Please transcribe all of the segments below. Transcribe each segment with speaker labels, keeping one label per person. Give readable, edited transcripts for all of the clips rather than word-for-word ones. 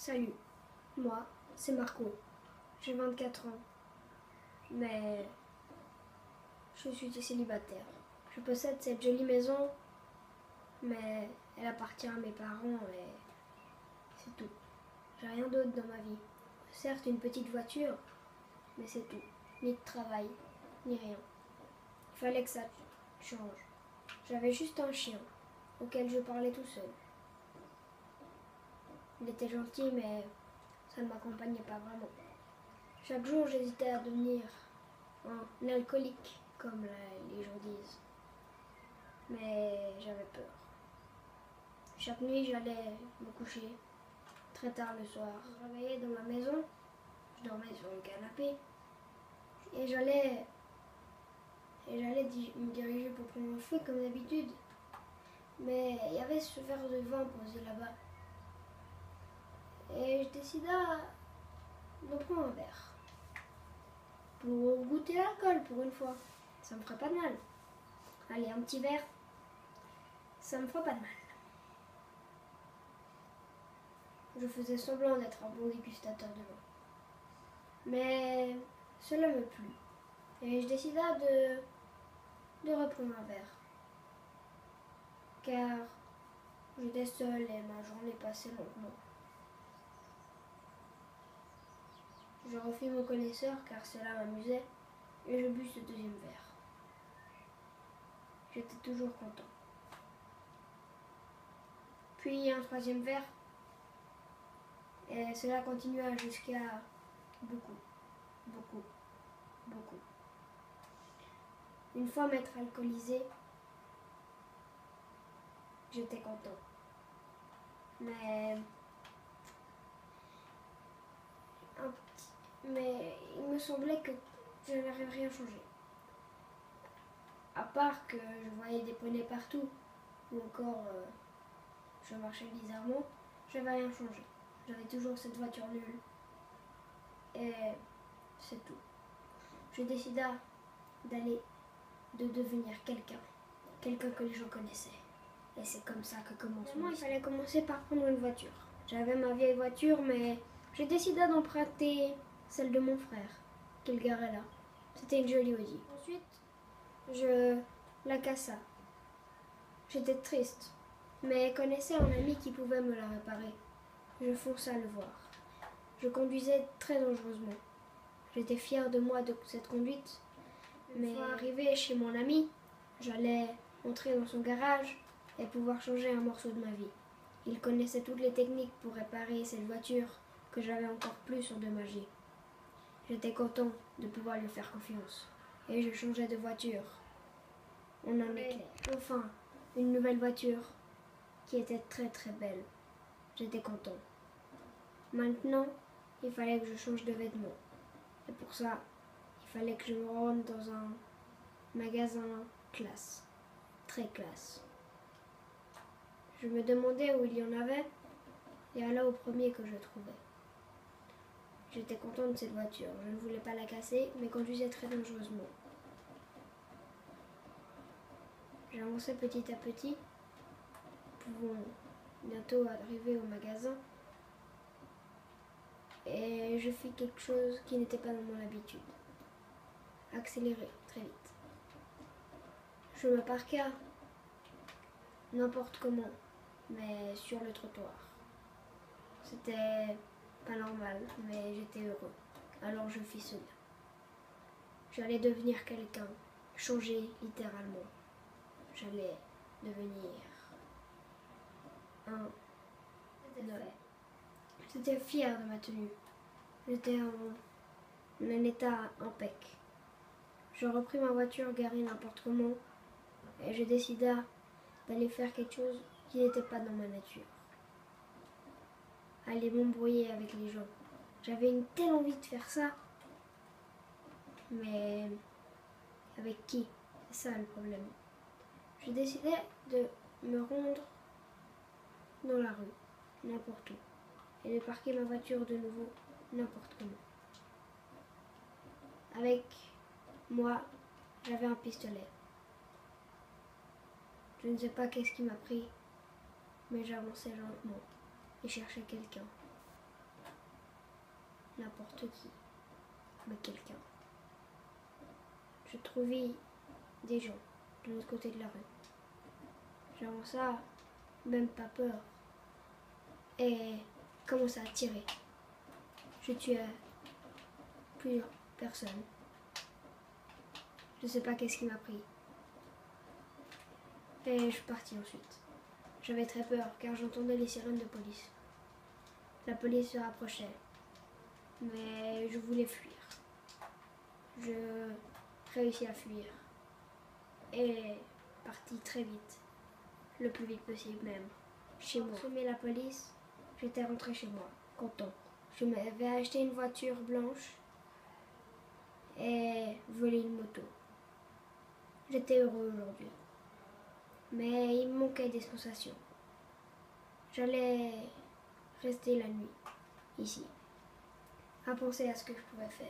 Speaker 1: Salut, moi, c'est Marco. J'ai 24 ans, mais je suis célibataire. Je possède cette jolie maison, mais elle appartient à mes parents et c'est tout. J'ai rien d'autre dans ma vie. Certes, une petite voiture, mais c'est tout. Ni de travail, ni rien. Il fallait que ça change. J'avais juste un chien, auquel je parlais tout seul. Il était gentil, mais ça ne m'accompagnait pas vraiment. Chaque jour, j'hésitais à devenir un alcoolique, comme les gens disent. Mais j'avais peur. Chaque nuit, j'allais me coucher très tard le soir. Je me réveillais dans ma maison, je dormais sur le canapé, et j'allais me diriger pour prendre un feu comme d'habitude. Mais il y avait ce verre de vin posé là-bas. Et je décida d'en prendre un verre. Pour goûter l'alcool pour une fois. Ça me ferait pas de mal. Allez, un petit verre, ça me ferait pas de mal. Je faisais semblant d'être un bon dégustateur de vin. Mais cela me plut. Et je décida de reprendre un verre. Car j'étais seule et ma journée passait lentement. Je refis mon connaisseur car cela m'amusait et je bus ce deuxième verre. J'étais toujours content. Puis un troisième verre et cela continua jusqu'à beaucoup. Une fois m'être alcoolisé, j'étais content. Mais il me semblait que je n'avais rien changé. À part que je voyais des poneys partout, ou encore je marchais bizarrement, j'avais rien changé. J'avais toujours cette voiture nulle. Et c'est tout. Je décida de devenir quelqu'un que les gens connaissaient. Et c'est comme ça que commence mon histoire. Il fallait commencer par prendre une voiture. J'avais ma vieille voiture, mais je décida d'emprunter celle de mon frère, qu'il garait là. C'était une jolie Audi. Ensuite, je la cassa. J'étais triste, mais connaissais un ami qui pouvait me la réparer. Je fonçai le voir. Je conduisais très dangereusement. J'étais fière de moi de cette conduite, mais une fois arrivé chez mon ami, j'allais entrer dans son garage et pouvoir changer un morceau de ma vie. Il connaissait toutes les techniques pour réparer cette voiture que j'avais encore plus endommagée. J'étais content de pouvoir lui faire confiance. Et je changeais de voiture. On en est enfin une nouvelle voiture qui était très très belle. J'étais content. Maintenant, il fallait que je change de vêtements. Et pour ça, il fallait que je me rende dans un magasin classe. Très classe. Je me demandais où il y en avait et alla au premier que je trouvais. J'étais contente de cette voiture. Je ne voulais pas la casser, mais conduisais très dangereusement. J'avançais petit à petit, pouvant bientôt arriver au magasin, et je fis quelque chose qui n'était pas dans mon habitude. Accélérer très vite. Je me parqua n'importe comment, mais sur le trottoir. C'était pas normal, mais j'étais heureux. Alors je fis cela. J'allais devenir quelqu'un, changer littéralement. J'allais devenir un... J'étais fière de ma tenue. J'étais en un état impec. Je repris ma voiture garée n'importe comment et je décida d'aller faire quelque chose qui n'était pas dans ma nature. Aller m'embrouiller avec les gens. J'avais une telle envie de faire ça. Mais avec qui? C'est ça le problème. Je décidais de me rendre dans la rue, n'importe où, et de parquer ma voiture de nouveau n'importe comment. Avec moi, j'avais un pistolet. Je ne sais pas qu'est-ce qui m'a pris, mais j'avançais lentement et cherchais quelqu'un. n'importe qui, mais quelqu'un. Je trouvais des gens de l'autre côté de la rue. Genre ça, même pas peur. Et commençais à tirer. Je tuais plusieurs personnes. Je sais pas qu'est-ce qui m'a pris. Et je suis partie ensuite. J'avais très peur car j'entendais les sirènes de police. La police se rapprochait. Mais je voulais fuir. Je réussis à fuir. Et parti très vite. Le plus vite possible même. Chez moi. J'ai la police. J'étais rentrée chez moi, content. Je m'avais acheté une voiture blanche et volé une moto. J'étais heureux aujourd'hui. Mais il me manquait des sensations. J'allais rester la nuit, ici, à penser à ce que je pouvais faire.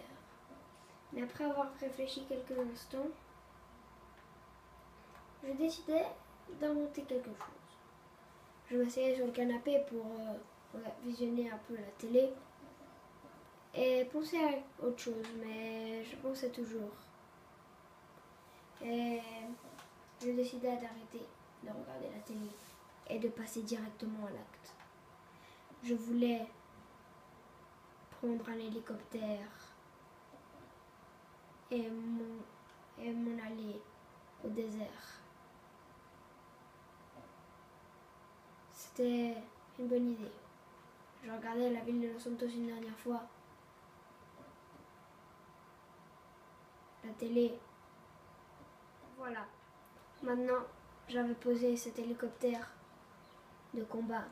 Speaker 1: Mais après avoir réfléchi quelques instants, je décidais d'inventer quelque chose. Je m'asseyais sur le canapé pour visionner un peu la télé et penser à autre chose, mais je pensais toujours. Et je décidais d'arrêter de regarder la télé et de passer directement à l'acte. Je voulais prendre un hélicoptère et m'en aller au désert. C'était une bonne idée. Je regardais la ville de Los Santos une dernière fois. La télé. Voilà. Maintenant, j'avais posé cet hélicoptère de combat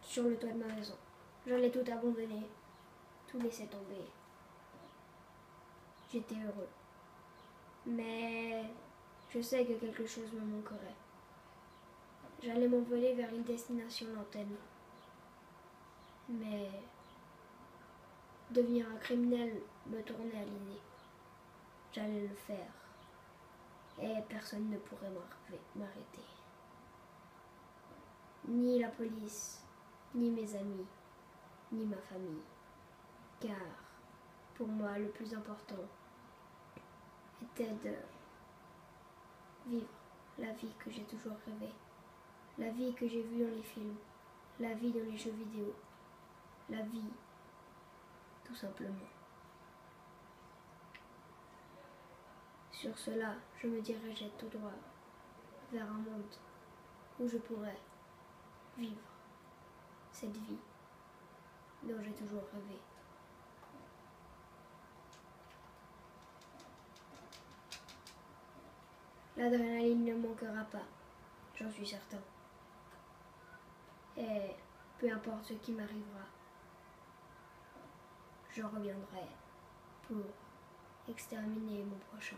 Speaker 1: sur le toit de ma maison. J'allais tout abandonner, tout laisser tomber. J'étais heureux. Mais je sais que quelque chose me manquerait. J'allais m'envoler vers une destination lointaine. Mais devenir un criminel me tournait à l'idée. J'allais le faire. Et personne ne pourrait m'arrêter. Ni la police, ni mes amis, ni ma famille. Car pour moi, le plus important était de vivre la vie que j'ai toujours rêvée. La vie que j'ai vue dans les films. La vie dans les jeux vidéo. La vie, tout simplement. Sur cela, je me dirigeais tout droit vers un monde où je pourrais vivre cette vie dont j'ai toujours rêvé. L'adrénaline ne manquera pas, j'en suis certain. Et peu importe ce qui m'arrivera, je reviendrai pour exterminer mon prochain.